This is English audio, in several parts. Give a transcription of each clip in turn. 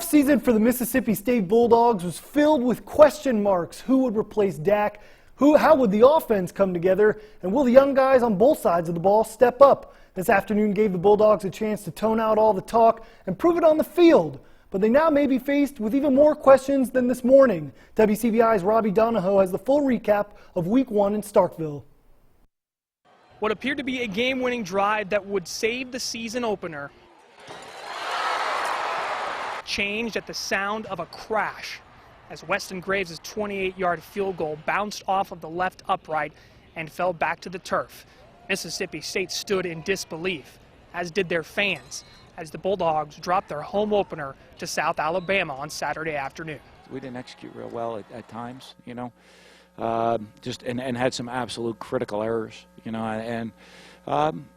offseason for the Mississippi State Bulldogs was filled with question marks. Who would replace Dak? How would the offense come together? And will the young guys on both sides of the ball step up? This afternoon gave the Bulldogs a chance to tone out all the talk and prove it on the field. But they now may be faced with even more questions than this morning. WCBI's Robbie Donahoe has the full recap of Week 1 in Starkville. What appeared to be a game-winning drive that would save the season opener changed at the sound of a crash as Weston Graves' 28-yard field goal bounced off of the left upright and fell back to the turf. Mississippi State stood in disbelief, as did their fans, as the Bulldogs dropped their home opener to South Alabama on Saturday afternoon. We didn't execute real well at times, you know, and had some absolute critical errors, you know, and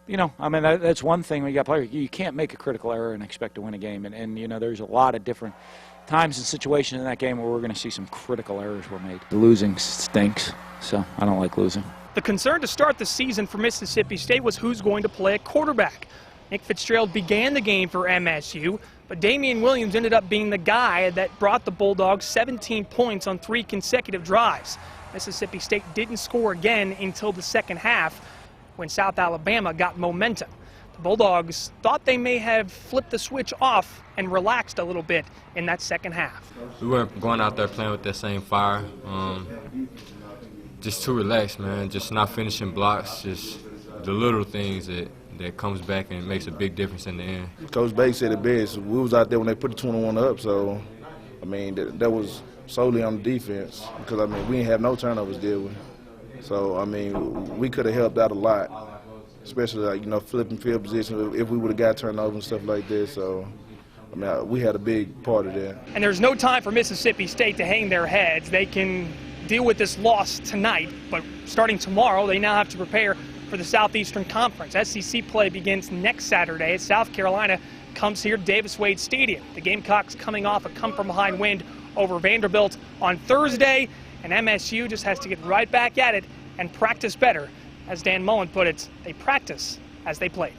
you know, I mean, that's one thing when you got players. You can't make a critical error and expect to win a game, and you know, there's a lot of different times and situations in that game where we're going to see some critical errors were made. Losing stinks, so I don't like losing. The concern to start the season for Mississippi State was who's going to play at quarterback. Nick Fitzgerald began the game for MSU, but Damian Williams ended up being the guy that brought the Bulldogs 17 points on 3 consecutive drives. Mississippi State didn't score again until the second half when South Alabama got momentum. The Bulldogs thought they may have flipped the switch off and relaxed a little bit in that second half. We weren't going out there playing with that same fire. Just too relaxed, man. Just not finishing blocks, just the little things that comes back and makes a big difference in the end. Coach Bates said it best. We was out there when they put the 21 up, so, I mean, that was solely on the defense because, I mean, we didn't have no turnovers, did we? So, I mean, we could have helped out a lot, especially, like, you know, flipping field position if we would have got turnovers and stuff like that. So, I mean, we had a big part of that. And there's no time for Mississippi State to hang their heads. They can deal with this loss tonight, but starting tomorrow, they now have to prepare for the Southeastern Conference. SEC play begins next Saturday as South Carolina comes here to Davis-Wade Stadium. The Gamecocks coming off a come-from-behind win over Vanderbilt on Thursday, and MSU just has to get right back at it and practice better. As Dan Mullen put it, they practice as they play.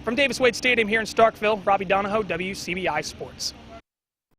From Davis-Wade Stadium here in Starkville, Robbie Donahoe, WCBI Sports.